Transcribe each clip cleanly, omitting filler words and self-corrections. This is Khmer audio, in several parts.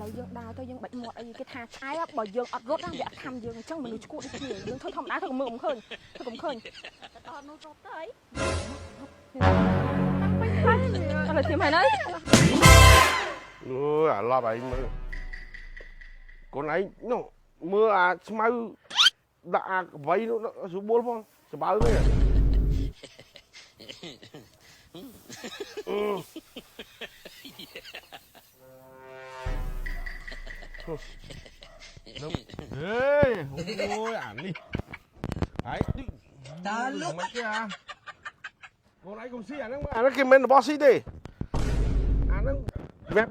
ឡើយយើងដើរទៅយើងបាច់មាត់អីគេថាឆ្អែតបើយើងអត់រត់ណាវាអត់ខំយើងអញ្ចឹងមនុស្សឈួតដូចគ្នាយើងធ្វើធម្មតាធ្វើមើលមិនឃើញធ្វើកុំឃើញតោះនោះរត់ទៅអីឥឡូវធៀមហើយនៅអាឡប់ឯងមើលកូនឯងនោះមើលអាស្មៅដាក់អាកវៃនោះស្រួលផងសបើទេហេអូយអានេះហើយតើលោកមិនគេអាកូនឯងកុំស៊ីអាហ្នឹងគេមិនរបស់ស៊ីទេអាហ្នឹងវា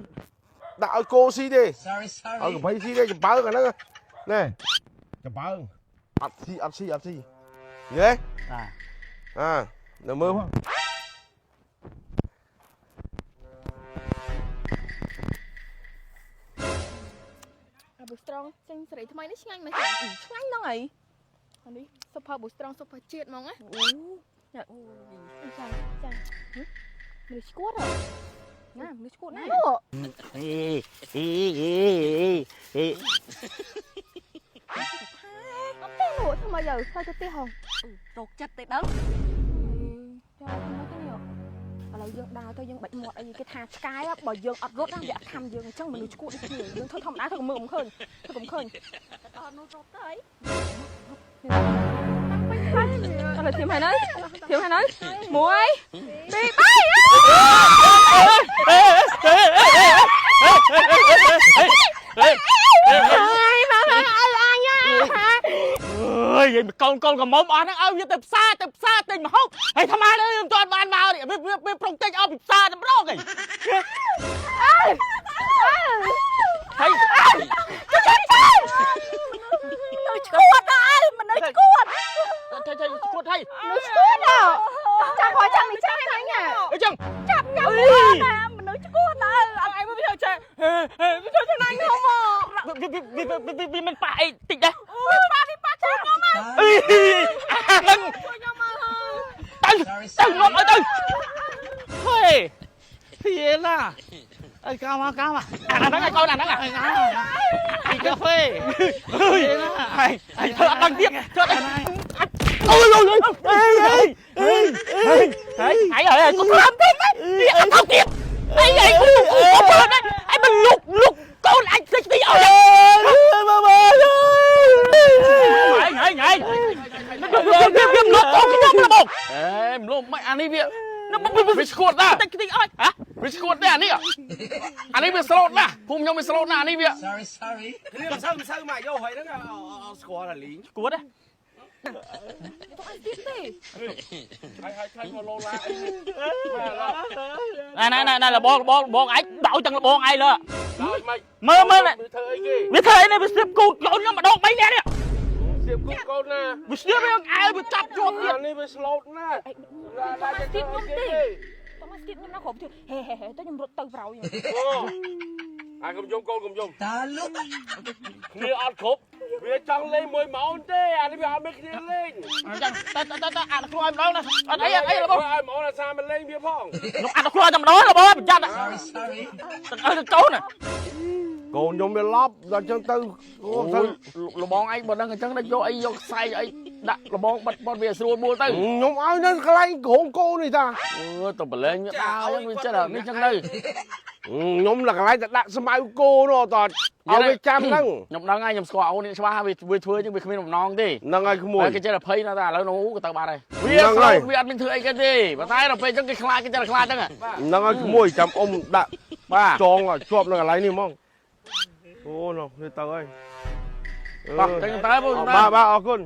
ដាក់ឲ្យគោស៊ីទេឲ្យកបៃស៊ីទេចំបើងអាហ្នឹងណែចំបើងអត់ស៊ីយេនៅមើលផងអាប៊ូស្រង់ចេញសេរីថ្មីនេះឆ្ងាញ់មែនឆ្ងាញ់ហ្នឹងអីអានេះសុផាប៊ូស្រង់សុផាជាតិហ្មងណាអូចាមនុស្សឈួតហ៎ណាមនុស្សឈួតណាអត់ទេលោកធ្វើមកយើខ្លាចទៅទេហងរកចិត្តទេដល់ចាំមកទៅនេះឥឡូវយើងដើរទៅយើងបាច់មាត់អីគេថាឆ្កែបើយើងអត់រត់ណាវាអត់ខំយើងអញ្ចឹងមនុស្សឈួតដូចគ្នាយើងធ្វើធម្មតាធ្វើមើលមិនឃើញធ្វើកុំឃើញតោះនោះរត់ទៅអីឥឡូវធៀមហើយនៅ1 2 3เฮ้ยកូនកំមុំអស់ហ្នឹងឲ្យវាទៅផ្សារទិញម្ហូបហើយថ្មនេះខ្ញុំទាន់បានមកនេះវាប្រុងទិញឲ្យពីផ្សារតែម្ដងហីហើយមនុស្សឈួតហើយមនុស្សឈួតឈួតហើយមនុស្សឈួតចាំខចាំមីចាំហ្នឹងអីចឹងចាប់ញ៉ាំមនុស្សឈួតហើយអត់អីមកវាចេះវាចូលទៅណាខ្ញុំមកវាមិនប៉ះអីតិចដែរប៉ះជួយខ្ញុំមកអីហ្នឹងជួយខ្ញុំមកទៅងំអីទៅហេភីឡាអីកាមកអាហ្នឹងឲ្យកូនអាហ្នឹងអីកាហ្វេអីធ្វើអត់ដឹងទៀតធ្វើអត់អូយហើយកុំធ្វើទេនេះអត់ទៅទៀតអីគូធ្វើនេះអីមិនលុកកូនអញតិចទីអត់ហើយវាមលុកកូនខ្ញុំណាបងមលុកមិនអានេះវាស្គួតណាតិចទីអត់វាស្គួតទេអានេះវាស្លូតណាភូមិខ្ញុំវាស្លូតណាអានេះវា sorry គ្នាមិនសូវមកយកហើយហ្នឹងស្គាល់តែលីងស្គួតទេអត់ទៀតទេហើយថ្លៃមកឡូឡាអីណែលបងឯងដោយទាំងលបងឯងលើមើលធ្វើអីគេវាធ្វើអីនេះវាស្ទាបគូកូនខ្ញុំម្ដង3នាក់នេះស្ទាបគូកូនណាវាស្ទាបវាអើវាចាប់ជាប់ទៀតនេះវាស្លូតណាដាក់ទៅទៀតខ្ញុំទេតោះមកស្គីបខ្ញុំណាគ្រប់ទៀតហេទៅខ្ញុំរត់ទៅប្រោយអាកុំយំកូនកុំយំតើលោកគ្នាអត់គ្រប់វាចង់លេង1 ម៉ោងទេអានេះវាអត់មានគ្នាលេងអញ្ចឹងទៅអានខ្លួនឲ្យម្ដងណាអត់អីរបស់ឲ្យហ្មងណាសាមិនលេងវាផងខ្ញុំអានខ្លួនតែម្ដងរបស់ប្រយ័ត្នទៅកូនកូនខ្ញុំវាឡប់ដល់អញ្ចឹងទៅលបងឯងបើដឹងអញ្ចឹងដាក់យកអីយកខ្សែអីដាក់លបងបិទវាស្រួលបួលទៅខ្ញុំឲ្យនៅកន្លែងក្រុងកូននេះតាទៅប្រឡែងវាដើរវាចិត្តនេះអញ្ចឹងទៅខ្ញុំlàកន្លែងតែដាក់ស្មៅគោនោះតើឲ្យវាចាំហ្នឹងខ្ញុំដឹងហើយខ្ញុំស្គាល់អូននេះច្បាស់វាធ្វើជាងវាគ្មានបំណងទេហ្នឹងហើយក្មួយគេចេះតែភ័យណាស់តែឥឡូវនោះក៏ទៅបាត់ហើយវាអត់មានធ្វើអីគេទេប៉ុន្តែដល់ពេលអញ្ចឹងគេខ្លាចគេចេះតែខ្លាចហ្នឹងហ្នឹងហើយក្មួយចាំអ៊ំដាក់បាទចងជាប់នៅកន្លែងនេះហ្មងអូនោះនេះទៅហើយបាទទៅបងបាទអរគុណ